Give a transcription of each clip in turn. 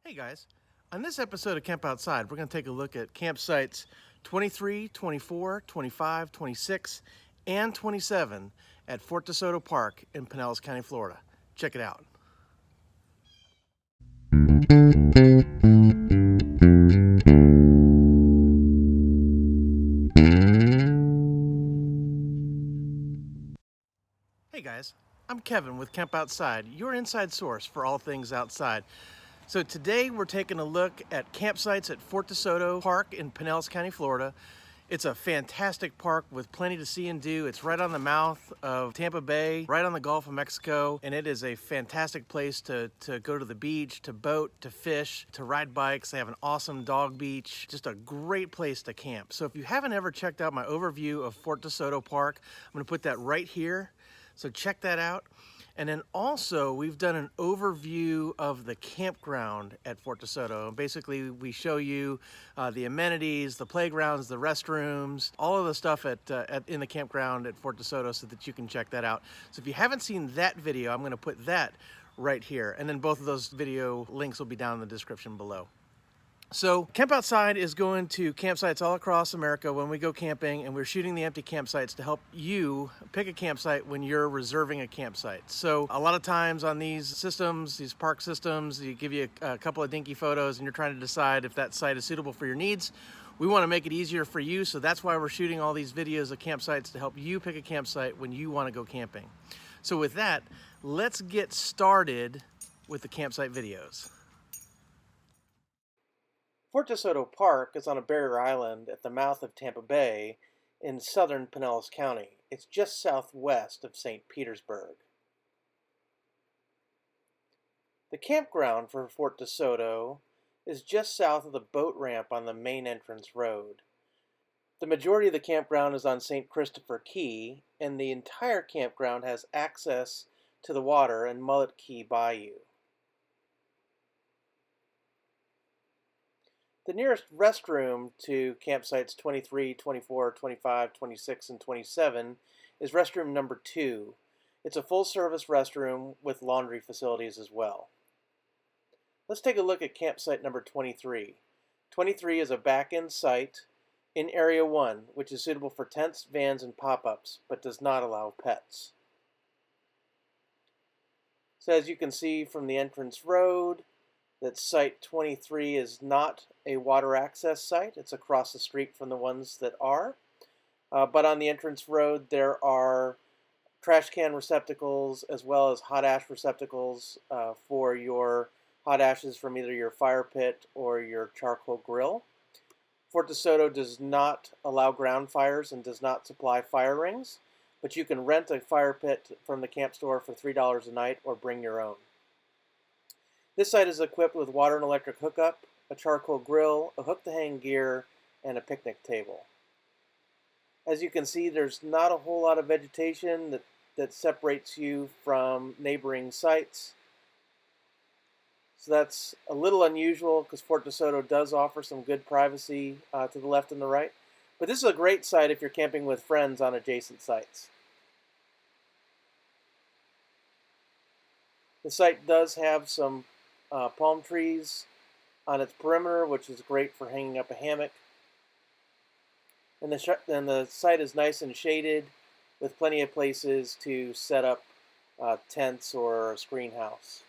Hey guys, on this episode of Camp Outside, we're going to take a look at campsites 23, 24, 25, 26, and 27 at Fort DeSoto Park in Pinellas County, Florida. Check it out. Hey guys, I'm Kevin with Camp Outside, your inside source for all things outside. So today we're taking a look at campsites at Fort DeSoto Park in Pinellas County, Florida. It's a fantastic park with plenty to see and do. It's right on the mouth of Tampa Bay, right on the Gulf of Mexico, and it is a fantastic place to go to the beach, to boat, to fish, to ride bikes. They have an awesome dog beach, just a great place to camp. So if you haven't ever checked out my overview of Fort DeSoto Park, I'm gonna put that right here. So check that out. And then also, we've done an overview of the campground at Fort DeSoto. Basically, we show you the amenities, the playgrounds, the restrooms, all of the stuff in the campground at Fort DeSoto so that you can check that out. So if you haven't seen that video, I'm gonna put that right here. And then both of those video links will be down in the description below. So Camp Outside is going to campsites all across America when we go camping, and we're shooting the empty campsites to help you pick a campsite when you're reserving a campsite. So a lot of times on these systems, these park systems, you give you a couple of dinky photos and you're trying to decide if that site is suitable for your needs. We want to make it easier for you, so that's why we're shooting all these videos of campsites to help you pick a campsite when you want to go camping. So with that, let's get started with the campsite videos. Fort DeSoto Park is on a barrier island at the mouth of Tampa Bay in southern Pinellas County. It's just southwest of St. Petersburg. The campground for Fort DeSoto is just south of the boat ramp on the main entrance road. The majority of the campground is on St. Christopher Key, and the entire campground has access to the water and Mullet Key Bayou. The nearest restroom to campsites 23, 24, 25, 26, and 27 is restroom number 2. It's a full-service restroom with laundry facilities as well. Let's take a look at campsite number 23. 23 is a back-end site in Area 1, which is suitable for tents, vans, and pop-ups, but does not allow pets. So as you can see from the entrance road, that site 23 is not a water access site. It's across the street from the ones that are. But on the entrance road, there are trash can receptacles as well as hot ash receptacles for your hot ashes from either your fire pit or your charcoal grill. Fort DeSoto does not allow ground fires and does not supply fire rings, but you can rent a fire pit from the camp store for $3 a night or bring your own. This site is equipped with water and electric hookup, a charcoal grill, a hook-to-hang gear, and a picnic table. As you can see, there's not a whole lot of vegetation that separates you from neighboring sites. So that's a little unusual because Fort DeSoto does offer some good privacy to the left and the right. But this is a great site if you're camping with friends on adjacent sites. The site does have some palm trees on its perimeter, which is great for hanging up a hammock. And the site is nice and shaded with plenty of places to set up tents or a screen house.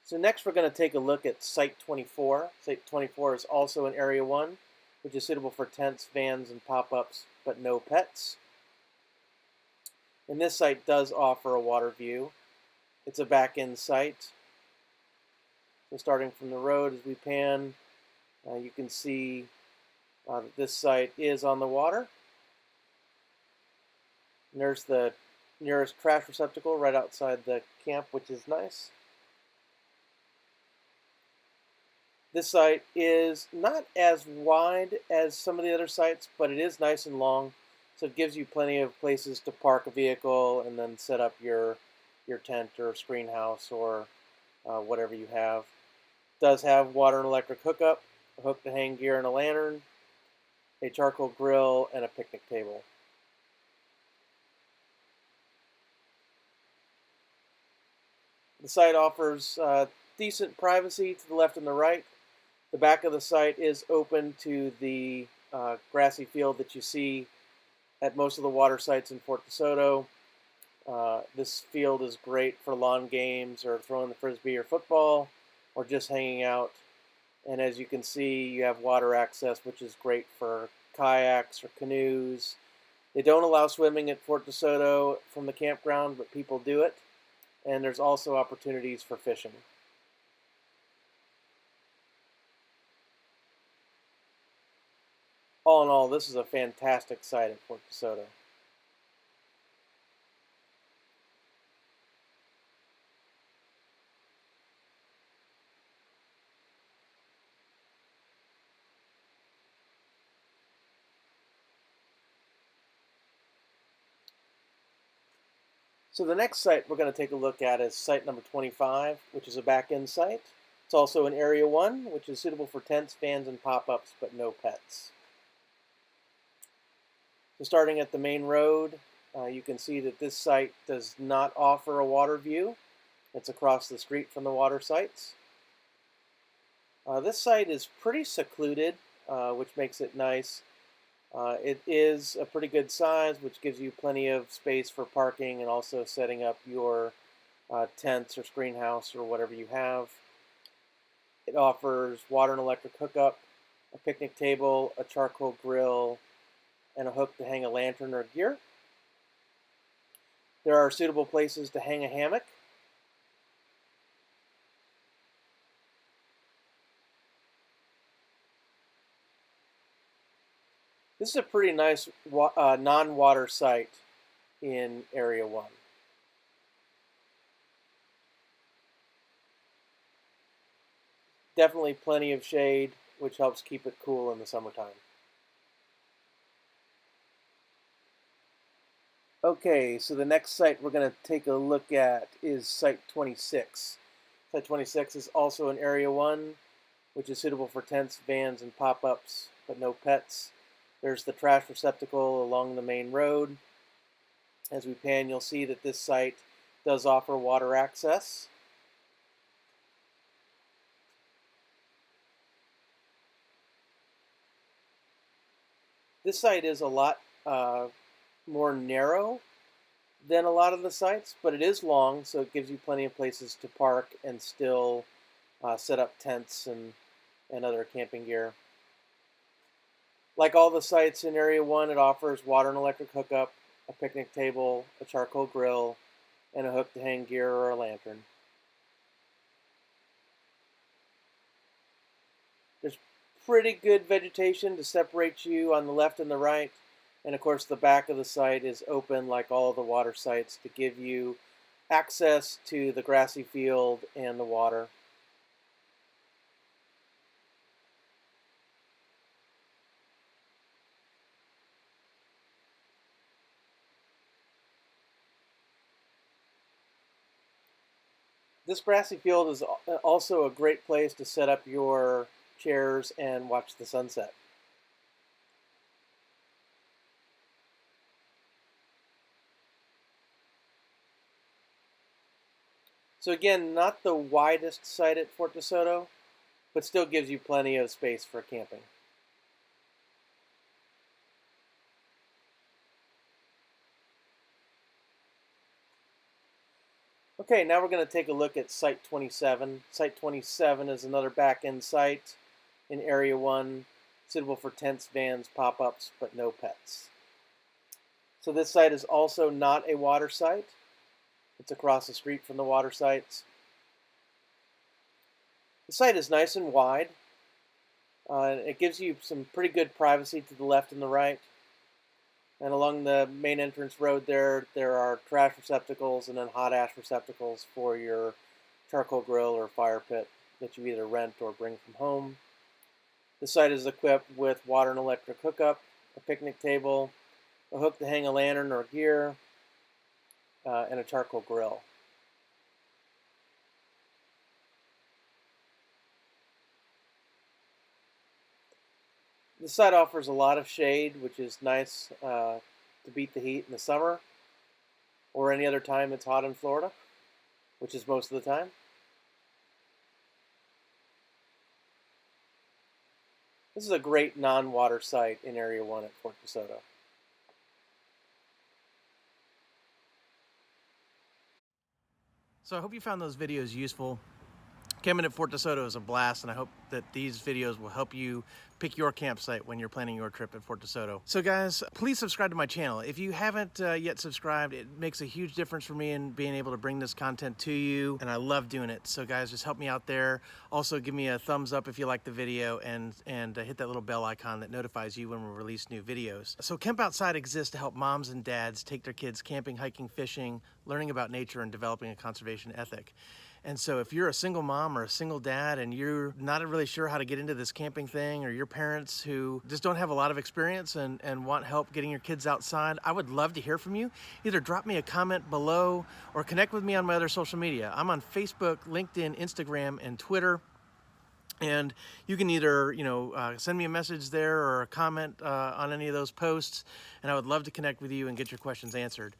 So next we're going to take a look at Site 24. Site 24 is also in Area 1, which is suitable for tents, vans, and pop-ups, but no pets. And this site does offer a water view. It's a back-end site. So starting from the road as we pan, you can see that this site is on the water. And there's the nearest trash receptacle right outside the camp, which is nice. This site is not as wide as some of the other sites, but it is nice and long. So it gives you plenty of places to park a vehicle and then set up your tent or screen house or whatever you have. It does have water and electric hookup, a hook-to-hang gear and a lantern, a charcoal grill, and a picnic table. The site offers decent privacy to the left and the right. The back of the site is open to the grassy field that you see at most of the water sites in Fort DeSoto. This field is great for lawn games or throwing the frisbee or football or just hanging out. And as you can see, you have water access, which is great for kayaks or canoes. They don't allow swimming at Fort DeSoto from the campground, but people do it. And there's also opportunities for fishing. All in all, this is a fantastic site at Fort DeSoto. So the next site we're going to take a look at is site number 25, which is a back-end site. It's also in Area 1, which is suitable for tents, vans, and pop-ups, but no pets. So starting at the main road, you can see that this site does not offer a water view. It's across the street from the water sites. This site is pretty secluded, which makes it nice. It is a pretty good size, which gives you plenty of space for parking and also setting up your tents or screen house or whatever you have. It offers water and electric hookup, a picnic table, a charcoal grill, and a hook to hang a lantern or gear. There are suitable places to hang a hammock. This is a pretty nice non-water site in Area 1. Definitely plenty of shade, which helps keep it cool in the summertime. Okay, so the next site we're going to take a look at is Site 26. Site 26 is also in Area 1, which is suitable for tents, vans, and pop-ups, but no pets. There's the trash receptacle along the main road. As we pan, you'll see that this site does offer water access. This site is a lot more narrow than a lot of the sites, but it is long, so it gives you plenty of places to park and still set up tents and other camping gear. Like all the sites in Area 1, it offers water and electric hookup, a picnic table, a charcoal grill, and a hook to hang gear or a lantern. There's pretty good vegetation to separate you on the left and the right. And of course, the back of the site is open like all of the water sites to give you access to the grassy field and the water. This grassy field is also a great place to set up your chairs and watch the sunset. So again, not the widest site at Fort DeSoto, but still gives you plenty of space for camping. Okay, now we're going to take a look at Site 27. Site 27 is another back-end site in Area 1, suitable for tents, vans, pop-ups, but no pets. So this site is also not a water site. It's across the street from the water sites. The site is nice and wide. It gives you some pretty good privacy to the left and the right. And along the main entrance road there are trash receptacles and then hot ash receptacles for your charcoal grill or fire pit that you either rent or bring from home. The site is equipped with water and electric hookup, a picnic table, a hook to hang a lantern or gear, and a charcoal grill. The site offers a lot of shade, which is nice to beat the heat in the summer or any other time it's hot in Florida. which is most of the time. This is a great non-water site in Area 1 at Fort DeSoto. So I hope you found those videos useful. Camping at Fort DeSoto is a blast, and I hope that these videos will help you pick your campsite when you're planning your trip at Fort DeSoto. So guys, please subscribe to my channel. If you haven't yet subscribed, it makes a huge difference for me in being able to bring this content to you, and I love doing it. So guys, just help me out there. Also, give me a thumbs up if you like the video, and hit that little bell icon that notifies you when we release new videos. So Camp Outside exists to help moms and dads take their kids camping, hiking, fishing, learning about nature, and developing a conservation ethic. And so if you're a single mom or a single dad and you're not really sure how to get into this camping thing, or your parents who just don't have a lot of experience and want help getting your kids outside, I would love to hear from you. Either drop me a comment below or connect with me on my other social media. I'm on Facebook, LinkedIn, Instagram, and Twitter. And you can either, send me a message there or a comment on any of those posts, and I would love to connect with you and get your questions answered.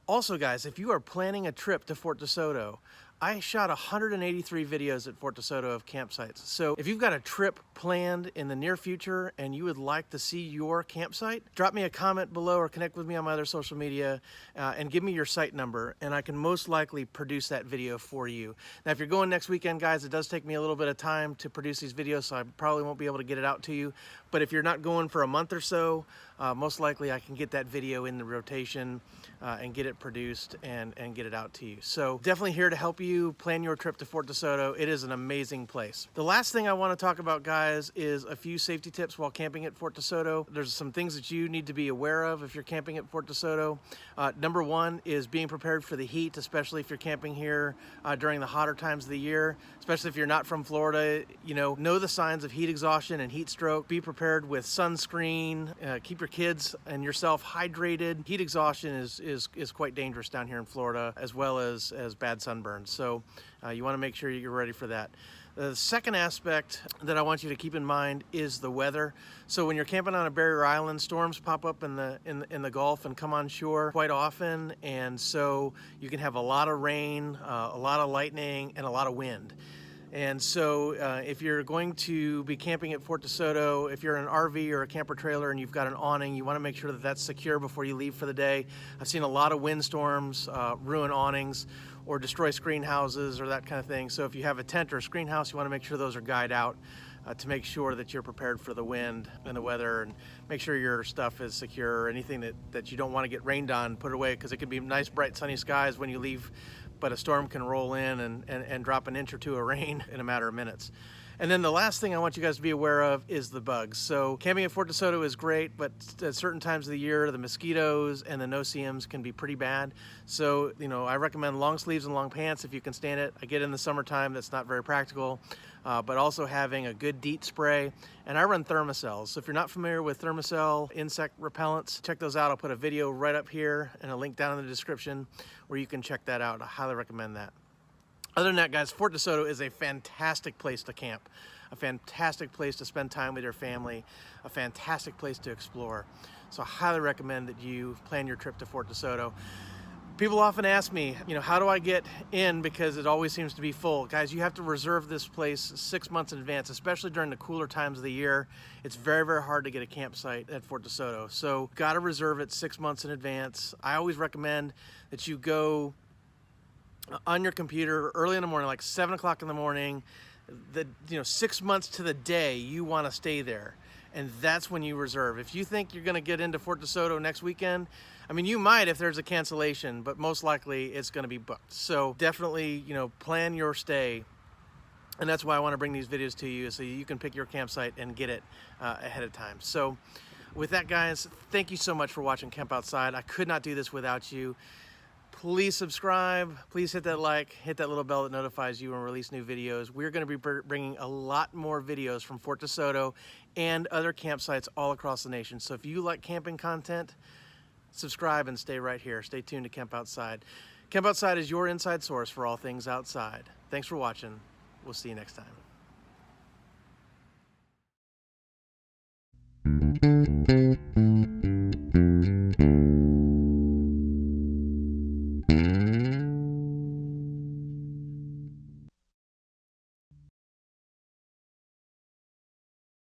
Also, guys, if you are planning a trip to Fort DeSoto, I shot 183 videos at Fort DeSoto of campsites. So if you've got a trip planned in the near future and you would like to see your campsite, drop me a comment below or connect with me on my other social media and give me your site number, and I can most likely produce that video for you. Now, if you're going next weekend, guys, it does take me a little bit of time to produce these videos, so I probably won't be able to get it out to you. But if you're not going for a month or so, most likely I can get that video in the rotation and get it produced and get it out to you. So definitely here to help you plan your trip to Fort DeSoto. It is an amazing place. The last thing I want to talk about, guys, is a few safety tips while camping at Fort DeSoto. There's some things that you need to be aware of if you're camping at Fort DeSoto. Number one is being prepared for the heat, especially if you're camping here during the hotter times of the year, especially if you're not from Florida. Know the signs of heat exhaustion and heat stroke. Be prepared with sunscreen. Keep your kids and yourself hydrated. Heat exhaustion is quite dangerous down here in Florida, as well as bad sunburns. So you want to make sure you're ready for that. The second aspect that I want you to keep in mind is the weather. So when you're camping on a barrier island, storms pop up in the Gulf and come on shore quite often, and so you can have a lot of rain, a lot of lightning, and a lot of wind. And so if you're going to be camping at Fort DeSoto, if you're in an RV or a camper trailer and you've got an awning, you want to make sure that that's secure before you leave for the day. I've seen a lot of windstorms ruin awnings or destroy screen houses or that kind of thing. So if you have a tent or a screen house, you want to make sure those are guyed out to make sure that you're prepared for the wind and the weather, and make sure your stuff is secure. Anything that you don't want to get rained on, put it away, because it could be nice, bright, sunny skies when you leave, but a storm can roll in and drop an inch or two of rain in a matter of minutes. And then the last thing I want you guys to be aware of is the bugs. So camping at Fort DeSoto is great, but at certain times of the year, the mosquitoes and the no-see-ums can be pretty bad. So, I recommend long sleeves and long pants if you can stand it. I get in the summertime, that's not very practical, but also having a good DEET spray. And I run Thermacells. So if you're not familiar with Thermacell insect repellents, check those out. I'll put a video right up here and a link down in the description where you can check that out. I highly recommend that. Other than that, guys, Fort DeSoto is a fantastic place to camp, a fantastic place to spend time with your family, a fantastic place to explore. So I highly recommend that you plan your trip to Fort DeSoto. People often ask me, how do I get in, because it always seems to be full. Guys, you have to reserve this place 6 months in advance, especially during the cooler times of the year. It's very, very hard to get a campsite at Fort DeSoto. So got to reserve it 6 months in advance. I always recommend that you go on your computer early in the morning, like 7 o'clock in the morning. 6 months to the day you want to stay there, and that's when you reserve. If you think you're going to get into Fort DeSoto next weekend, you might if there's a cancellation, but most likely it's going to be booked. So definitely, plan your stay, and that's why I want to bring these videos to you, so you can pick your campsite and get it ahead of time. So with that, guys, thank you so much for watching Camp Outside. I could not do this without you. Please subscribe, please hit that like, hit that little bell that notifies you when we release new videos. We're going to be bringing a lot more videos from Fort DeSoto and other campsites all across the nation. So if you like camping content, subscribe and stay right here. Stay tuned to Camp Outside. Camp Outside is your inside source for all things outside. Thanks for watching. We'll see you next time.